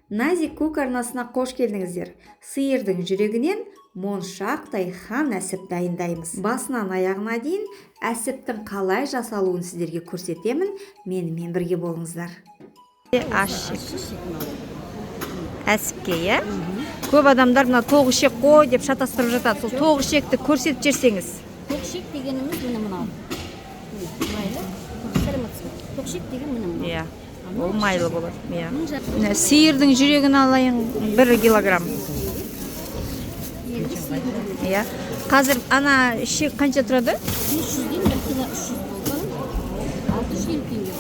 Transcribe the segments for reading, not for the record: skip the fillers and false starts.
Назик көк арнасына қош келдіңіздер. Сиырдың жүрегінен моншақтай хан әсіп дайындаймыз. Басынан аяғына дейін әсіптің қалай жасалуын сіздерге көрсетемін. Менімен бірге болыңыздар. Әсіпке, иә? Көп адамдар мына тоқ ішек қой деп шатастырып жатады. Сол тоқ ішекті көрсетіп жерсеңіз. Тоқ ішек дегеніміз міне мынау. Майлы. Тоқ ішек деген міне мынау. Иә. Ол майлы болады. Иә. Сиырдың жүрегін алайын 1 килограмм. Иә. Қазір ана ішек қанша тұрады? 500-ден 1 кило 300 болған. 650 теңге.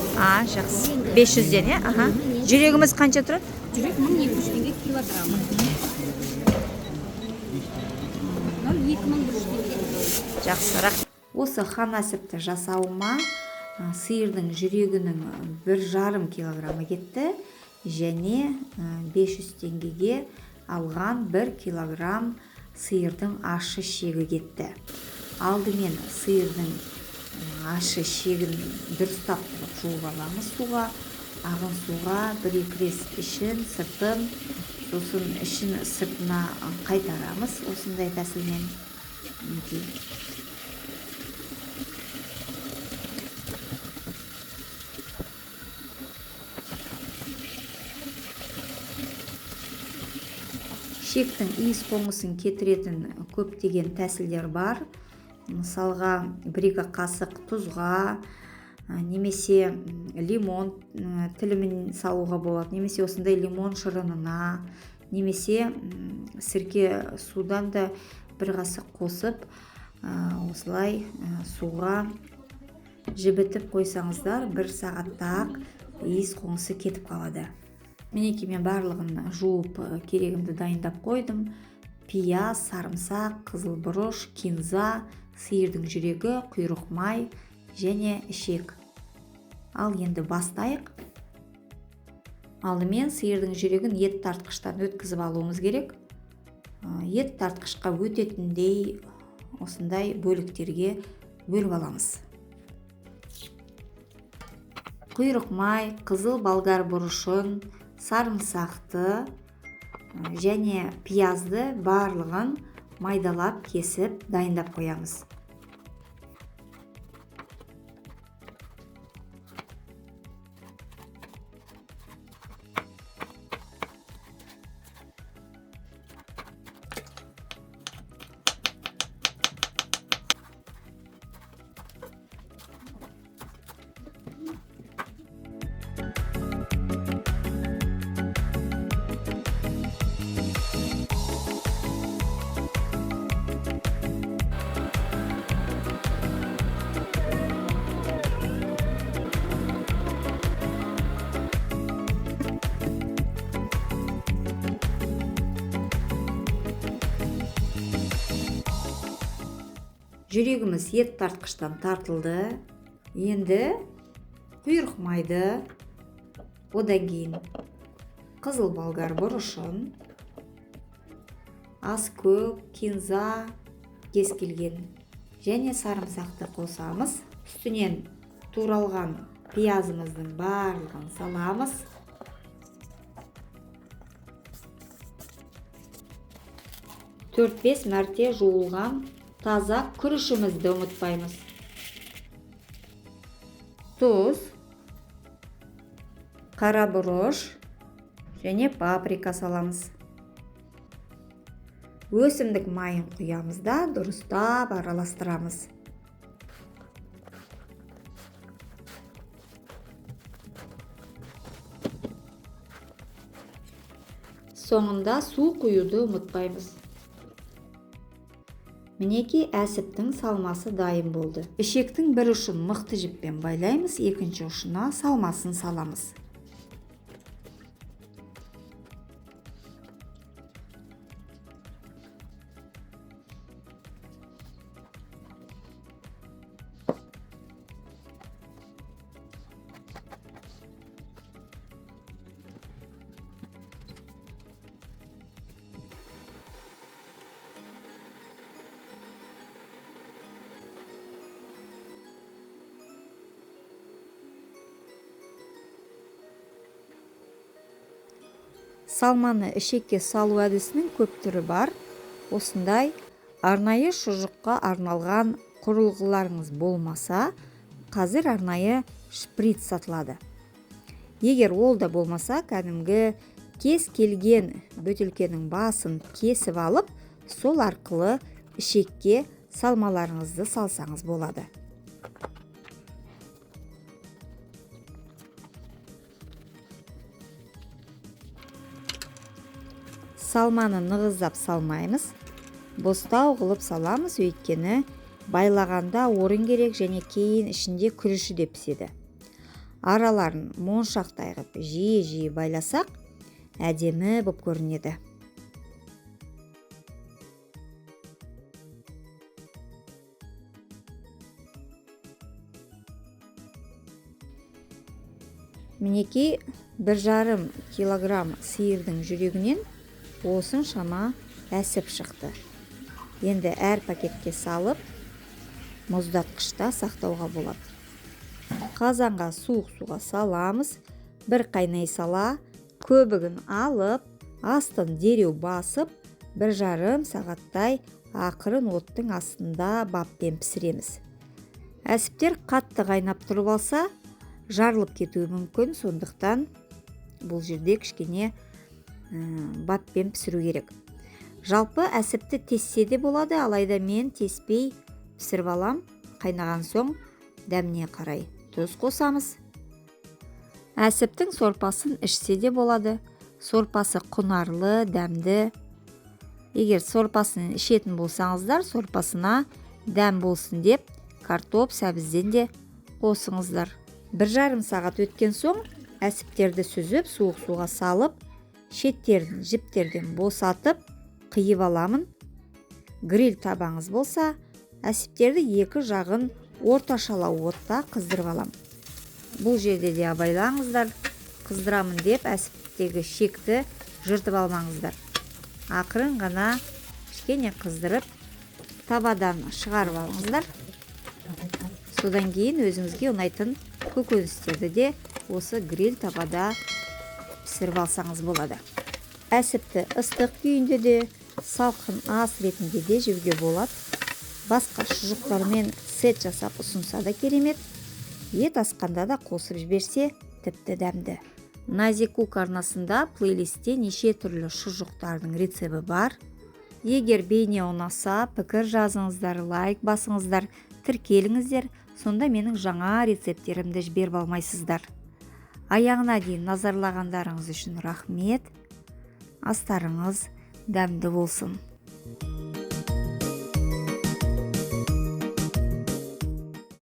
Жақсы. 500-ден, иә? Аха. Жүрегіміз қанша тұрады? Жүрек 1200 теңге килограмм. 2100 теңге. Жақсы, рахмет. Осы хан әсіпті жасауыма сиырдың жүрегінің 1,5 килограммы кетті, және 500 теңгеге алған 1 килограмм сиырдың ащы шегі кетті. Алдымен сиырдың ащы шегін дұрыстап жуып аламыз суға. Ағын суға 1-2 рет ішін, сыртын, сосын ішін сыртына қайтарамыз. Осындай тәсілмен. Шектің иіс қоңысын кетіретін көптеген тәсілдер бар. Мысалға 1-2 қасық тұзға, немесе лимон тілімін салуға болады, немесе осындай лимон шырынына, немесе сірке судан да 1 қасық қосып, осылай суға жібітіп қойсаңыздар, 1 сағатта иіс қоңысы кетіп қалады. Мінеки мен барлығын жуып керегімді дайындап қойдым. Пияз, сарымсақ, қызыл бұрыш, кинза, сиырдың жүрегі, құйрық май және ішек. Ал енді бастайық. Алдымен сиырдың жүрегін ет тартқыштан өткізіп алуымыз керек. Ет тартқышқа өтетіндей осындай бөліктерге бөліп аламыз. Құйрық май, қызыл болгар бұрышын, сарымсақты және пиязды барлығын майдалап кесіп дайындап қоямыз. Жүрегіміз ет тартқыштан тартылды. Енді құйрық майды, одан кейін қызыл болгар бұрышын, аскөк, кинза, кез келген және сарымсақты қосамыз. Үстінен туралған пиязымыздың барлығын саламыз. Төрт-бес мәрте жуылған таза күрішімізді ұмытпаймыз. Тұз, қара бұрыш және паприка саламыз. Өсімдік майын құямыз да дұрыстап араластырамыз. Соңында су құюды ұмытпаймыз. Мінеки әсіптің салмасы дайын болды. Ішектің бір ұшын мықты жіппен байлаймыз, екінші ұшына салмасын саламыз. Салманы ішекке салу әдісінің көп түрі бар. Осындай арнайы шұжыққа арналған құрылғыларыңыз болмаса, қазір арнайы шприц сатылады. Егер ол да болмаса, кәдімгі кез келген бөтелкенің басын кесіп алып, сол арқылы ішекке салмаларыңызды салсаңыз болады. Салманы нығыздап салмаймыз, бостау қылып саламыз, өйткені байлағанда орын керек және кейін ішінде күріші де піседі. Араларын моншақтай қып жиі байласақ, әдемі болып көрінеді. Мінекей 1,5 килограмм сиырдың жүрегінен осын шама әсіп шықты. Енді әр пакетке салып, мұздатқышта сақтауға болады. Қазанға суық суға саламыз, бір қайнай сала, көбігін алып, астын дереу басып, 1,5 сағаттай ақырын оттың астында баппен пісіреміз. Әсіптер қатты қайнап тұрып алса, жарылып кетуі мүмкін, сондықтан бұл жерде кішкене баппен пісіру керек. Жалпы әсіпті тессе де болады, алайда мен теспей пісіріп алам. Қайнаған соң дәміне қарай тұз қосамыз. Әсіптің сорпасын ішсе де болады. Сорпасы құнарлы, дәмді. Егер сорпасын ішетін болсаңыздар, сорпасына дәм болсын деп, картоп, сәбізден де қосыңыздар. 1,5 сағат өткен соң әсіптерді сүзіп, суық суға салып, шеттерін жіптерден босатып, қиып аламын. Гриль табаңыз болса, әсіптерді екі жағын орташалау отта қыздырып алам. Бұл жерде де абайлаңыздар, қыздырамын деп әсіптегі шекті жыртып алмаңыздар. Ақырын ғана кішкене қыздырып, табадан шығарып алыңыздар. Содан кейін өзіңізге ұнайтын көкөністерді де осы гриль табада пісіріп алсаңыз болады. Әсіпті ыстық күйінде де, салқын ас ретінде де жеуге болады. Басқа шұжықтармен сет жасап ұсынса да керемет. Ет асқанда да қосып жіберсе тіпті дәмді. Назикук арнасында плейлистте неше түрлі шұжықтардың рецебі бар. Егер бейне ұнаса, пікір жазыңыздар, лайк басыңыздар, тіркеліңіздер, сонда менің жаңа рецептерімді жіберіп алмайсыздар. Аяғына дейін назарлағандарыңыз үшін рахмет. Астарыңыз дәмді болсын.